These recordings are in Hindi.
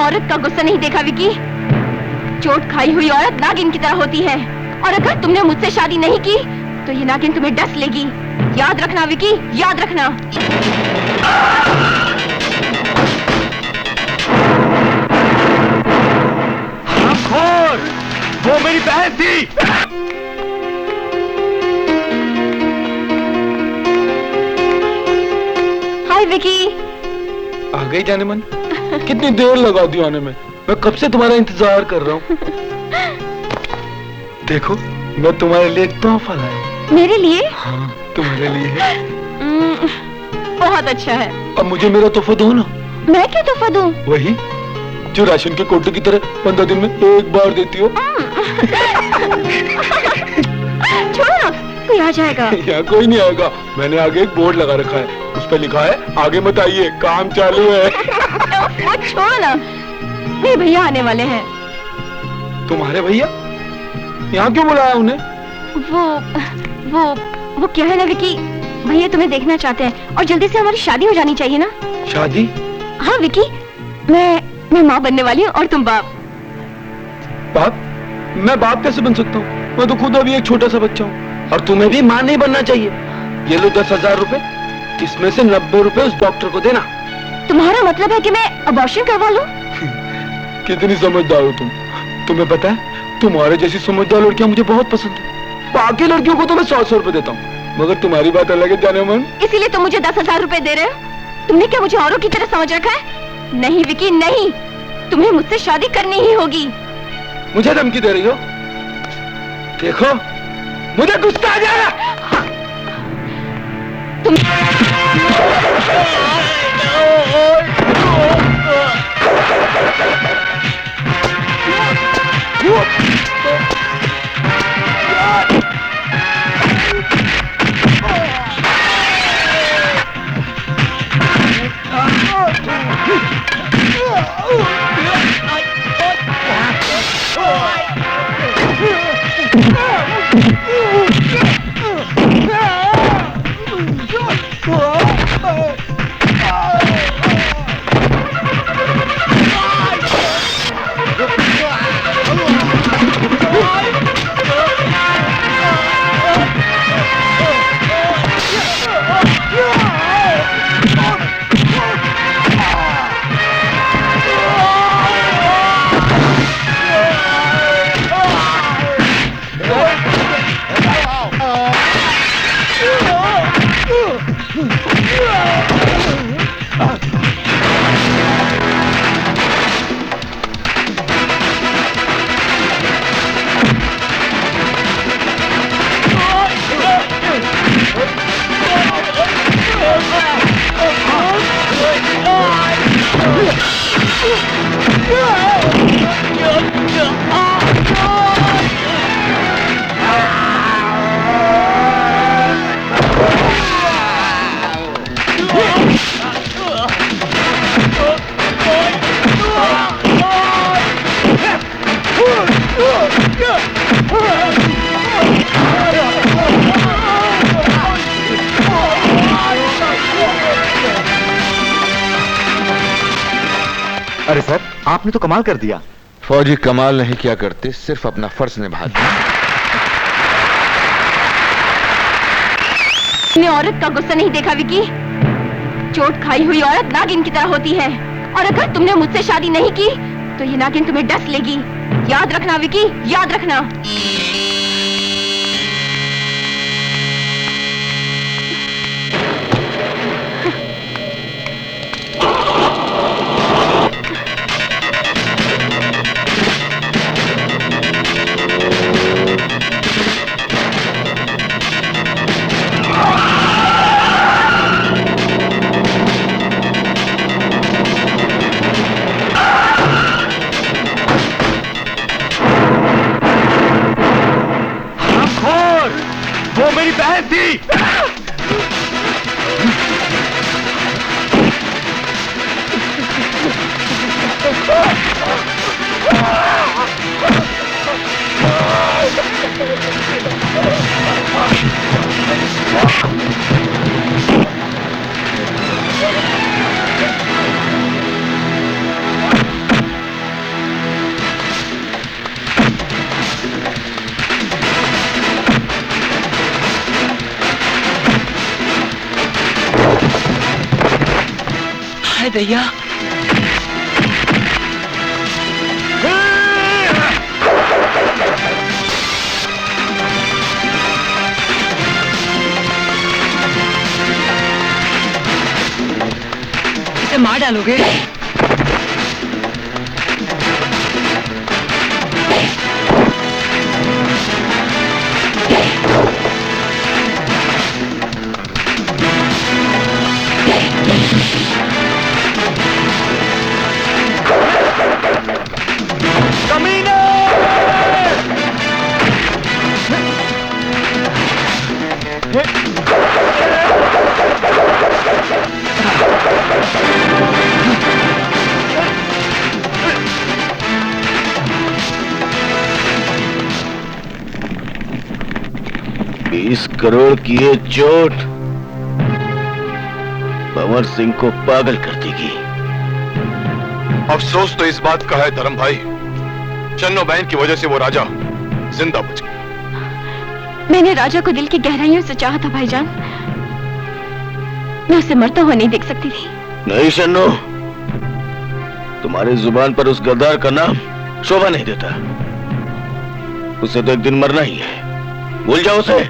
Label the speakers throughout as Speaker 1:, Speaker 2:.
Speaker 1: औरत का गुस्सा नहीं देखा विकी? चोट खाई हुई औरत नागिन की तरह होती है, और अगर तुमने मुझसे शादी नहीं की तो ये नागिन तुम्हें डस लेगी। याद रखना विकी, याद रखना।
Speaker 2: वो मेरी बहन थी।
Speaker 1: हाय विकी।
Speaker 3: आ गई जाने मन? कितनी देर लगा दी आने में? मैं कब से तुम्हारा इंतजार कर रहा हूँ। देखो, मैं तुम्हारे लिए एक तोहफा लाया।
Speaker 1: मेरे लिए?
Speaker 3: हाँ, तुम्हारे लिए।
Speaker 1: बहुत अच्छा है।
Speaker 3: अब मुझे मेरा तोहफा दो ना।
Speaker 1: मैं क्या तोहफा दूं?
Speaker 3: वही जो राशन के कोटे की तरह 15 दिन में एक बार देती हो।
Speaker 1: छोड़ो ना, कोई आ जाएगा।
Speaker 3: यहाँ कोई नहीं आएगा। मैंने आगे एक बोर्ड लगा रखा है, उस पर लिखा है आगे मत आइए, काम चालू है।
Speaker 1: वो छोड़ो ना, मेरे भैया आने वाले हैं।
Speaker 3: तुम्हारे भैया? यहाँ क्यों बुलाया उन्हें?
Speaker 1: वो क्या है ना विकी, भैया तुम्हें देखना चाहते हैं और जल्दी से हमारी शादी हो जानी चाहिए ना।
Speaker 3: शादी?
Speaker 1: हाँ विकी, मैं माँ बनने वाली हूँ और तुम बाप।
Speaker 3: बाप? मैं बाप कैसे बन सकता हूँ? मैं तो खुद अभी एक छोटा सा बच्चा हूँ। और तुम्हें भी माँ नहीं बनना चाहिए। ये लो 10,000 रुपए, इसमें से 90 रुपए उस डॉक्टर को देना।
Speaker 1: तुम्हारा मतलब है कि मैं अबॉर्शन करवा लूं?
Speaker 3: कितनी समझदार हो तुम। तुम्हें पता है, तुम्हारे जैसी समझदार लड़कियां मुझे बहुत पसंद है। बाकी लड़कियों को तो मैं 100 रुपए देता हूँ, मगर तुम्हारी बात अलग है जाने मन।
Speaker 1: इसीलिए तुम मुझे 10,000 रुपए दे रहे हो? तुमने क्या मुझे औरों की तरह समझ रखा है? नहीं विकी नहीं, तुम्हें मुझसे शादी करनी ही होगी।
Speaker 3: मुझे धमकी दे रही हो? देखो, मुझे गुस्सा आ जाएगा।
Speaker 1: तुम
Speaker 4: अरे सर, आपने तो कमाल कर दिया।
Speaker 5: फौजी कमाल नहीं किया करते, सिर्फ अपना फर्ज निभाते।
Speaker 1: तुमने औरत का गुस्सा नहीं देखा विकी? चोट खाई हुई औरत नागिन की तरह होती है, और अगर तुमने मुझसे शादी नहीं की तो ये नागिन तुम्हें डस लेगी। याद रखना विकी, याद रखना।
Speaker 2: वो मेरी बहन थी।
Speaker 3: दैया। इसे मार डालोगे?
Speaker 2: करोड़ की ये चोट भंवर सिंह को पागल कर देगी।
Speaker 5: अफसोस तो इस बात का है धर्म भाई, चन्नो बहन की वजह से वो राजा जिंदा बच गया।
Speaker 1: मैंने राजा को दिल की गहराइयों से चाहा था भाईजान। मैं उसे मरता हुआ नहीं देख सकती थी।
Speaker 2: नहीं शन्नो, तुम्हारी जुबान पर उस गद्दार का नाम शोभा नहीं देता। उसे तो एक दिन मरना ही है, भूल जाओ उसे।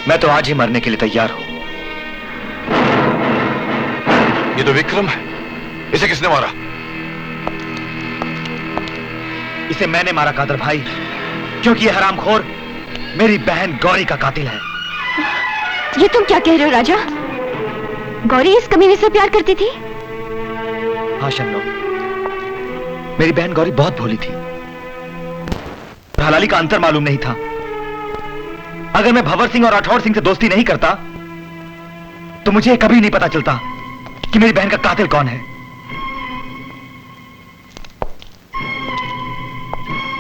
Speaker 4: मैं तो आज ही मरने के लिए तैयार हूं।
Speaker 5: ये तो विक्रम है, इसे किसने मारा?
Speaker 4: इसे मैंने मारा कादर भाई, क्योंकि ये हरामखोर मेरी बहन गौरी का कातिल है।
Speaker 1: ये तुम क्या कह रहे हो राजा? गौरी इस कमीने से प्यार करती थी?
Speaker 4: हाँ शन्नो, मेरी बहन गौरी बहुत भोली थी। हलाली का अंतर मालूम नहीं था। अगर मैं भंवर सिंह और राठौर सिंह से दोस्ती नहीं करता तो मुझे कभी नहीं पता चलता कि मेरी बहन का कातिल कौन है।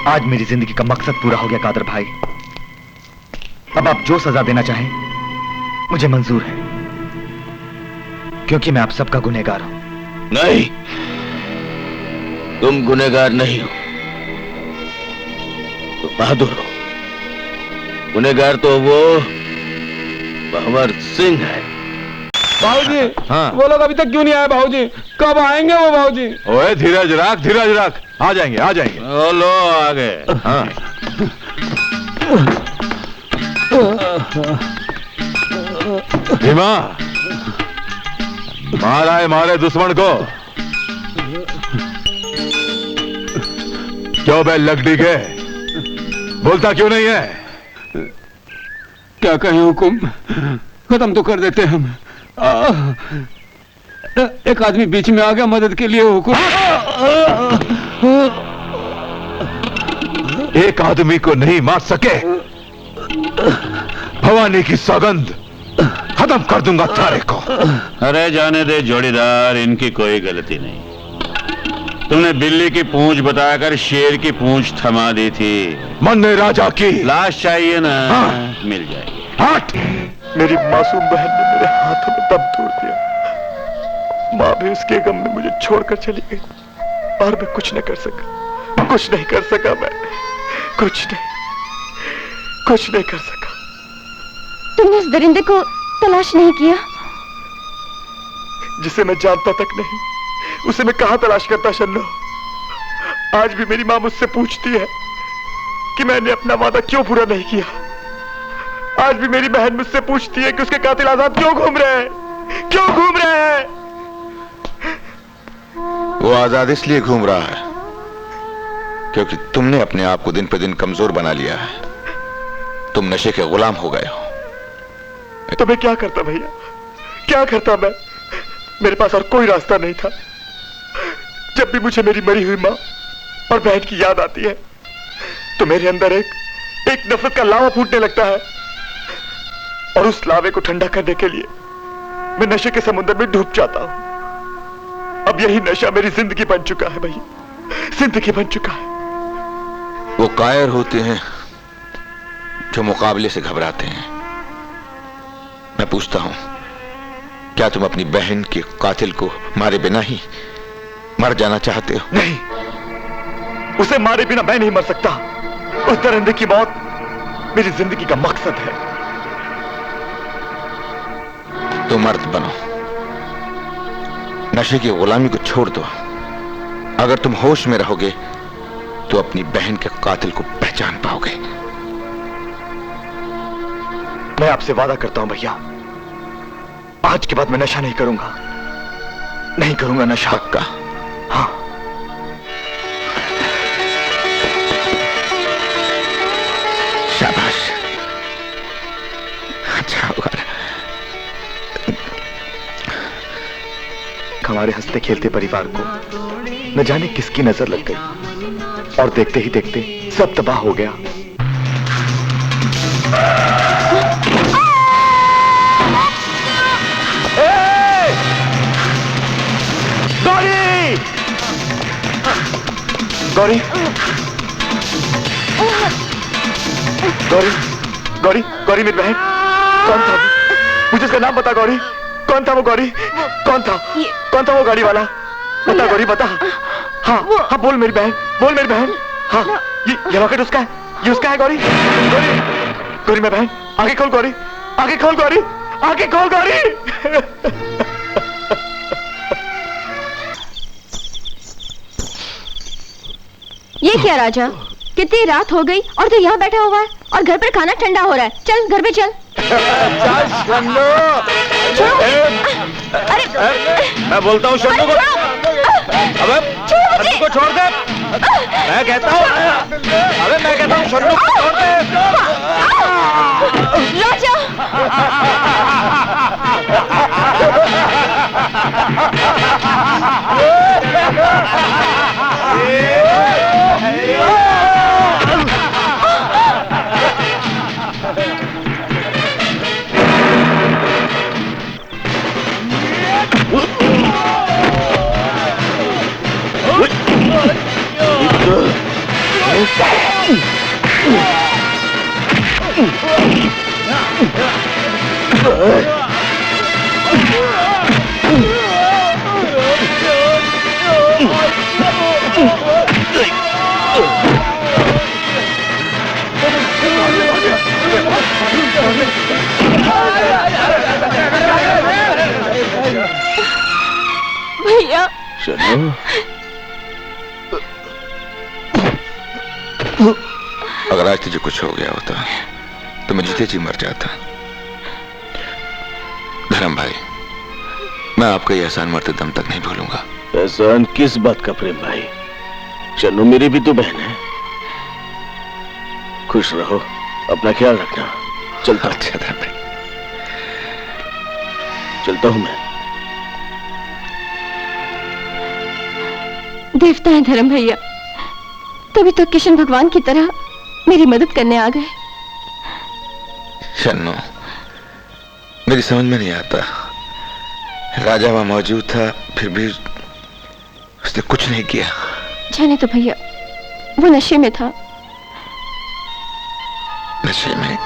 Speaker 4: आज मेरी जिंदगी का मकसद पूरा हो गया कादर भाई। अब आप जो सजा देना चाहें मुझे मंजूर है, क्योंकि मैं आप सबका गुनहगार हूं।
Speaker 2: नहीं, तुम गुनहगार नहीं हो, तुम बहादुर हो। गुनहगार तो वो भंवर सिंह है।
Speaker 3: बाबूजी,
Speaker 5: हाँ।
Speaker 3: वो लोग अभी तक क्यों नहीं आए बाबूजी? कब आएंगे वो बाबूजी?
Speaker 5: ओए धीरज रख, धीरज रख, आ जाएंगे आ जाएंगे।
Speaker 2: ओ लो आ गए।
Speaker 5: हाँ। भीमा, मारा है मारे दुश्मन को। क्यों बे लकड़ी के, बोलता क्यों नहीं है?
Speaker 3: क्या कहें हुकुम, खत्म तो कर देते हम। एक आदमी बीच में आ गया मदद के लिए हुकुम।
Speaker 5: एक आदमी को नहीं मार सके, भवानी की सौगंध, खत्म कर दूंगा तारे को।
Speaker 6: अरे जाने दे जोड़ीदार, इनकी कोई गलती नहीं। तुमने बिल्ली की पूंछ बताकर शेर की पूंछ थमा दी थी।
Speaker 5: मन ने राजा की
Speaker 6: लाश चाहिए ना?
Speaker 5: हाँ।
Speaker 6: मिल जाएगी।
Speaker 5: हट।
Speaker 7: मेरी मासूम बहन ने मेरे हाथों में दम तोड़ दिया। माँ भी उसके गम में मुझे छोड़कर चली गई और मैं कुछ नहीं कर सका, कुछ नहीं कर सका। मैं कुछ नहीं कर सका।
Speaker 1: तुमने उस दरिंदे को तलाश नहीं किया?
Speaker 7: जिसे मैं जानता तक नहीं, उसे मैं कहां तलाश करता शन्नो? आज भी मेरी माँ मुझसे पूछती है कि मैंने अपना वादा क्यों पूरा नहीं किया। आज भी मेरी बहन मुझसे पूछती है कि उसके कातिल आजाद क्यों घूम रहे हैं।
Speaker 5: वो आजाद इसलिए घूम रहा है क्योंकि तुमने अपने आप को दिन पे दिन कमजोर बना लिया है। तुम नशे के गुलाम हो गए हो।
Speaker 7: तो मैं क्या करता भैया, क्या करता मैं? मेरे पास और कोई रास्ता नहीं था। जब भी मुझे मेरी मरी हुई माँ और बहन की याद आती है तो मेरे अंदर एक नफरत का लावा फूटने लगता है, और उस लावे को ठंडा करने के लिए मैं नशे के समुद्र में डूब जाता हूं। अब यही नशा मेरी जिंदगी बन चुका है भैया, जिंदगी बन चुका है।
Speaker 5: वो कायर होते हैं जो मुकाबले से घबराते हैं। मैं पूछता हूं, क्या तुम अपनी बहन के कातिल को मारे बिना ही मर जाना चाहते हो?
Speaker 7: नहीं, उसे मारे बिना मैं नहीं मर सकता। उस दरिंदे की मौत मेरी जिंदगी का मकसद है।
Speaker 5: तो मर्द बनो, नशे की गुलामी को छोड़ दो। अगर तुम होश में रहोगे तो अपनी बहन के कातिल को पहचान पाओगे।
Speaker 7: मैं आपसे वादा करता हूं भैया, आज के बाद मैं नशा नहीं करूंगा, नहीं करूंगा नशा।
Speaker 5: पक्का?
Speaker 7: हाँ।
Speaker 5: शाबाश, अच्छा हुआ।
Speaker 7: हमारे हंसते खेलते परिवार को न जाने किसकी नजर लग गई और देखते ही देखते सब तबाह हो गया। गौरी! गौरी! गौरी! गौरी! गौरी मेरी बहन, कौन था? मुझे उसका नाम बता गौरी, कौन था वो? गौरी कौन था? कौन था वो गाड़ी वाला? बता गौरी, बता। हाँ हाँ, बोल मेरी बहन, बोल मेरी बहन। हाँ, ये रॉकेट उसका है, ये उसका है गौरी। गौरी, गौरी मेरी बहन, आगे खोल गौरी, आगे खोल गौरी, आगे खोल गौरी।
Speaker 1: ये क्या राजा, कितनी रात हो गई और तू यहाँ बैठा हुआ है और घर पर खाना ठंडा हो रहा है। चल घर पे चल। अरे
Speaker 2: मैं बोलता हूँ शन्नू को, अबे शन्नू को छोड़ दे। मैं कहता हूँ, अबे मैं कहता हूँ शन्नू को छोड़ दे।
Speaker 1: राजा, भैया।
Speaker 2: शन्नू,
Speaker 5: अगर आज तुझे कुछ हो गया होता तो मैं जीते जी मर जाता। धर्म भाई, मैं आपका ये एहसान मरते दम तक नहीं भूलूंगा।
Speaker 2: एहसान किस बात का प्रेम भाई? शन्नू मेरी भी तो बहन है। खुश रहो, अपना ख्याल रखना। चलता हूं।
Speaker 5: अच्छा धर्म भाई,
Speaker 2: चलता हूं मैं।
Speaker 1: देवता है धर्म भैया, तभी तो किशन भगवान की तरह मेरी मदद करने आ गए।
Speaker 5: शन्नू, मेरी समझ में नहीं आता, राजा वहां मौजूद था फिर भी उसने कुछ नहीं किया।
Speaker 1: जाने तो भैया, वो नशे में था।
Speaker 5: नशे में?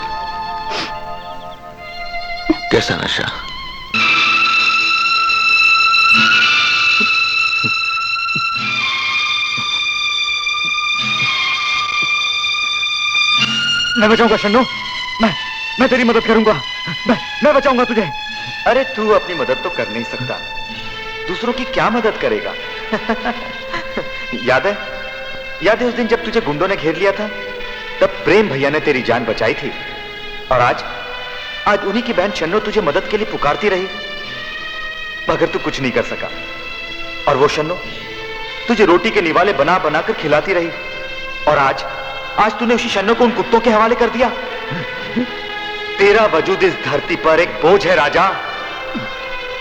Speaker 5: कैसा नशा?
Speaker 7: मैं बचाऊंगा शन्नू, मैं तेरी मदद करूंगा। मैं बचाऊंगा तुझे। अरे तू अपनी मदद तो कर नहीं सकता, दूसरों की क्या मदद करेगा? याद है उस दिन जब तुझे गुंडों ने घेर लिया था, तब प्रेम भैया ने तेरी जान बचाई थी। और आज उन्हीं की बहन शन्नू तुझे मदद के लिए पुकारती रही, मगर तू कुछ नहीं कर सका। और वो शन्नू तुझे रोटी के निवाले बना बनाकर खिलाती रही, और आज तूने उसी शन्नू को उन कुत्तों के हवाले कर दिया। तेरा वजूद इस धरती पर एक बोझ है राजा।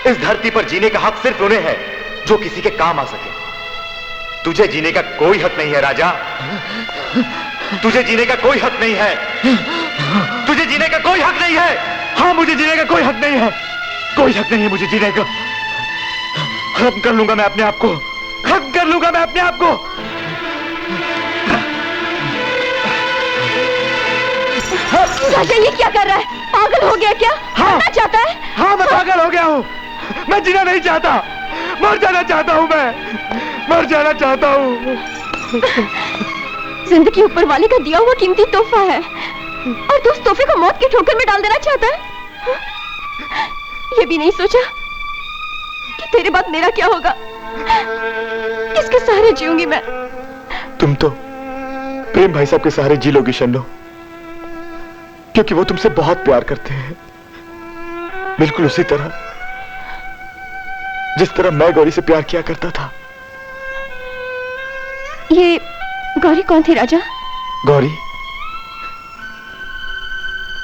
Speaker 7: इस धरती पर जीने का हक सिर्फ उन्हें है जो किसी के काम आ सके। तुझे जीने का कोई हक नहीं है राजा, तुझे जीने का कोई हक नहीं है, तुझे जीने का कोई हक नहीं है। हाँ, मुझे जीने का कोई हक नहीं है, कोई हक नहीं है मुझे जीने का। खत्म कर लूंगा मैं अपने आप को, खत्म कर लूंगा मैं अपने आप को।
Speaker 1: राजा, ये क्या कर रहा है? पागल हो गया क्या?
Speaker 7: हाँ,
Speaker 1: मरना चाहता है?
Speaker 7: हाँ, मैं पागल हो गया हूँ। मैं जीना नहीं चाहता, मर जाना चाहता हूँ, मैं मर जाना चाहता हूँ।
Speaker 1: जिंदगी ऊपर वाले का दिया हुआ कीमती तोहफा है। और तू उस तोहफे को मौत की ठोकर में डाल देना चाहता है? ये भी नहीं सोचा कि तेरे बाद मेरा क्या होगा, किसके सहारे जीऊंगी मैं?
Speaker 7: तुम तो प्रेम भाई साहब के सहारे जी लोगी शन्नो, क्योंकि वो तुमसे बहुत प्यार करते हैं, बिल्कुल उसी तरह जिस तरह मैं गौरी से प्यार किया करता था।
Speaker 1: ये गौरी कौन थी राजा?
Speaker 7: गौरी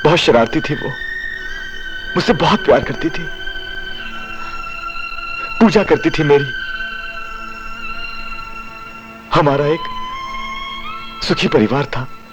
Speaker 7: बहुत शरारती थी, वो मुझसे बहुत प्यार करती थी, पूजा करती थी मेरी। हमारा एक सुखी परिवार था।